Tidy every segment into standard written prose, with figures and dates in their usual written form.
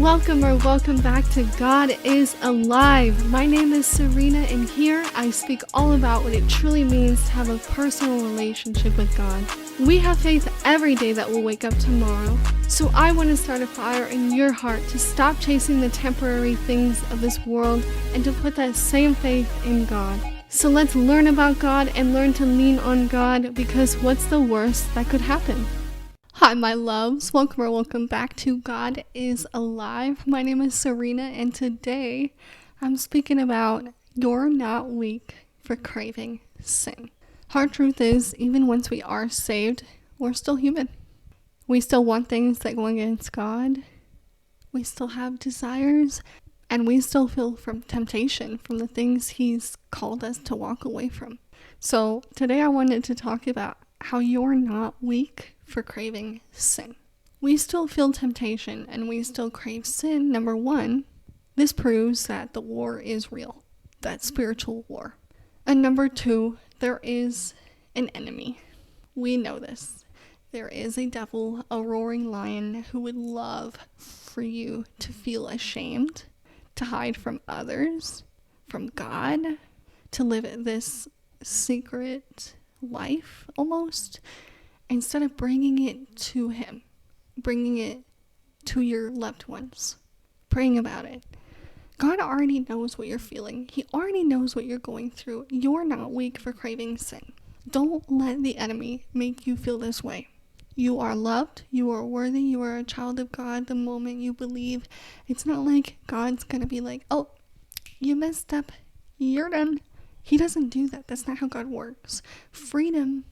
Welcome back to God is Alive. My name is Serena, and here I speak all about what it truly means to have a personal relationship with God. We have faith every day that we'll wake up tomorrow, so I want to start a fire in your heart to stop chasing the temporary things of this world and to put that same faith in God. So let's learn about God and learn to lean on God, because what's the worst that could happen? Hi, my loves. Welcome back to God is Alive. My name is Serena, and today I'm speaking about you're not weak for craving sin. Hard truth is, even once we are saved, we're still human. We still want things that go against God. We still have desires, and we still feel from temptation from the things He's called us to walk away from. So today I wanted to talk about how you're not weak for craving sin. We still feel temptation and we still crave sin. Number one, this proves that the war is real, that spiritual war. And number two, there is an enemy. We know this. There is a devil, a roaring lion, who would love for you to feel ashamed, to hide from others, from God, to live this secret life almost, instead of bringing it to Him, bringing it to your loved ones, praying about it. God already knows what you're feeling. He already knows what you're going through. You're not weak for craving sin. Don't let the enemy make you feel this way. You are loved. You are worthy. You are a child of God the moment you believe. It's not like God's gonna be like, oh, you messed up, you're done. He doesn't do that. That's not how God works. Freedom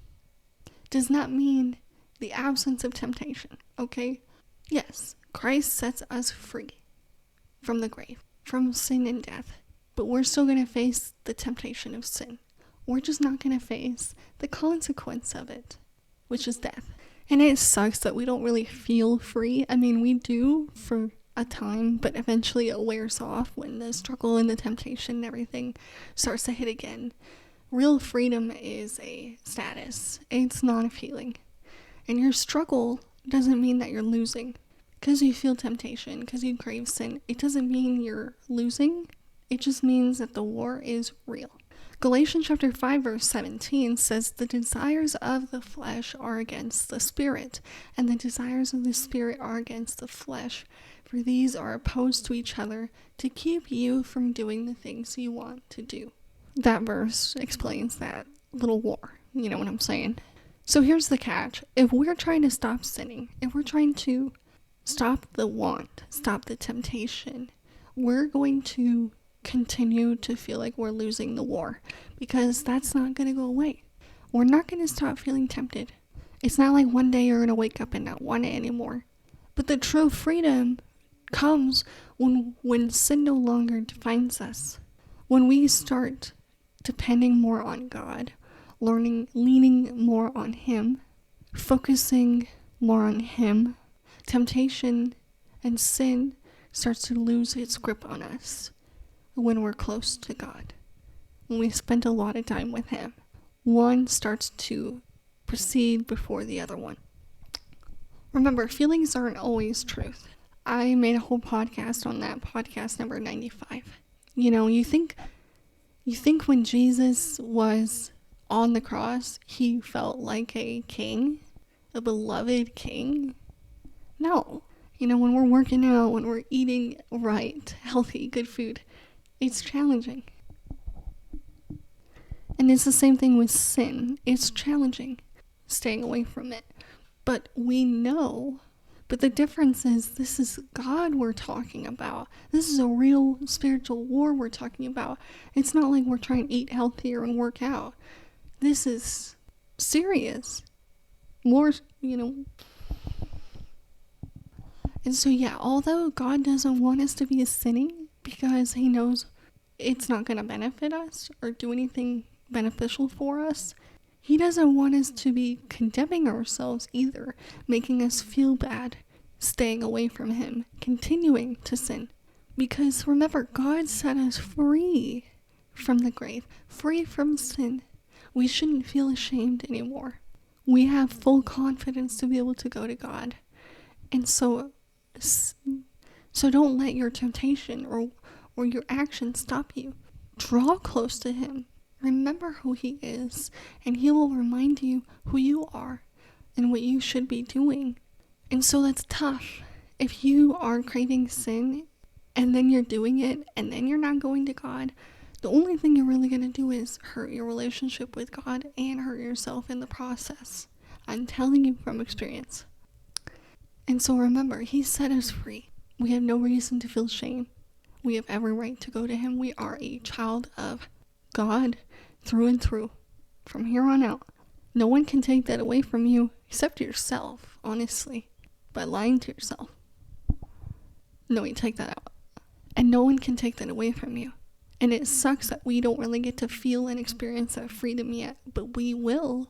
does not mean the absence of temptation, okay? Yes, Christ sets us free from the grave, from sin and death, but we're still going to face the temptation of sin. We're just not going to face the consequence of it, which is death. And it sucks that we don't really feel free. I mean, we do for a time, but eventually it wears off when the struggle and the temptation and everything starts to hit again. Real freedom is a status. It's not a feeling. And your struggle doesn't mean that you're losing. Because you feel temptation, because you crave sin, it doesn't mean you're losing. It just means that the war is real. Galatians chapter 5 verse 17 says, the desires of the flesh are against the spirit, and the desires of the spirit are against the flesh. For these are opposed to each other to keep you from doing the things you want to do. That verse explains that little war. You know what I'm saying? So here's the catch. If we're trying to stop sinning, if we're trying to stop the want, stop the temptation, we're going to continue to feel like we're losing the war, because that's not going to go away. We're not going to stop feeling tempted. It's not like one day you're going to wake up and not want it anymore. But the true freedom comes when sin no longer defines us. When we start depending more on God, leaning more on Him, focusing more on Him, temptation and sin starts to lose its grip on us when we're close to God. When we spend a lot of time with Him, one starts to proceed before the other one. Remember, feelings aren't always truth. I made a whole podcast on that, podcast number 95. You know, you think when Jesus was on the cross, He felt like a king, a beloved king? No. You know, when we're working out, when we're eating right, healthy, good food, it's challenging. And it's the same thing with sin. It's challenging staying away from it. But we know. But the difference is, this is God we're talking about. This is a real spiritual war we're talking about. It's not like we're trying to eat healthier and work out. This is serious. More, you know. And so, yeah, although God doesn't want us to be sinning because He knows it's not going to benefit us or do anything beneficial for us, He doesn't want us to be condemning ourselves either, making us feel bad, staying away from Him, continuing to sin. Because remember, God set us free from the grave, free from sin. We shouldn't feel ashamed anymore. We have full confidence to be able to go to God. And so So don't let your temptation or your actions stop you. Draw close to him. Remember who he is, and he will remind you who you are and what you should be doing. And so that's tough. If you are craving sin and then you're doing it and then you're not going to God, the only thing you're really going to do is hurt your relationship with God and hurt yourself in the process. I'm telling you from experience. And so remember, he set us free. We have no reason to feel shame. We have every right to go to him. We are a child of God through and through. From here on out, no one can take that away from you except yourself, honestly, by lying to yourself. No, you take that out. And no one can take that away from you. And it sucks that we don't really get to feel and experience that freedom yet, but we will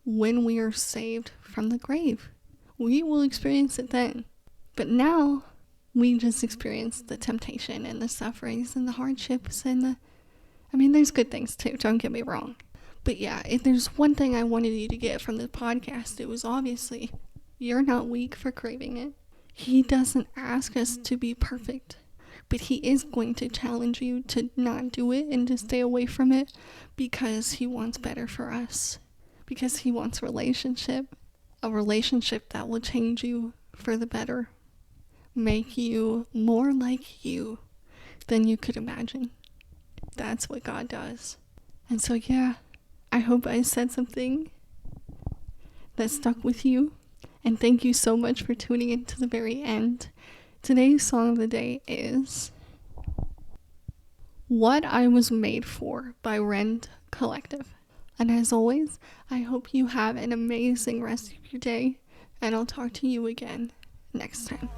when we are saved from the grave. We will experience it then. But now, we just experience the temptation and the sufferings and the hardships and there's good things too, don't get me wrong. But yeah, if there's one thing I wanted you to get from the podcast, it was obviously, you're not weak for craving it. He doesn't ask us to be perfect, but he is going to challenge you to not do it and to stay away from it because he wants better for us. Because he wants a relationship that will change you for the better. Make you more like you than you could imagine. That's what God does. And so yeah, I hope I said something that stuck with you. And thank you so much for tuning in to the very end. Today's song of the day is What I Was Made For by Rend Collective. And as always, I hope you have an amazing rest of your day. And I'll talk to you again next time.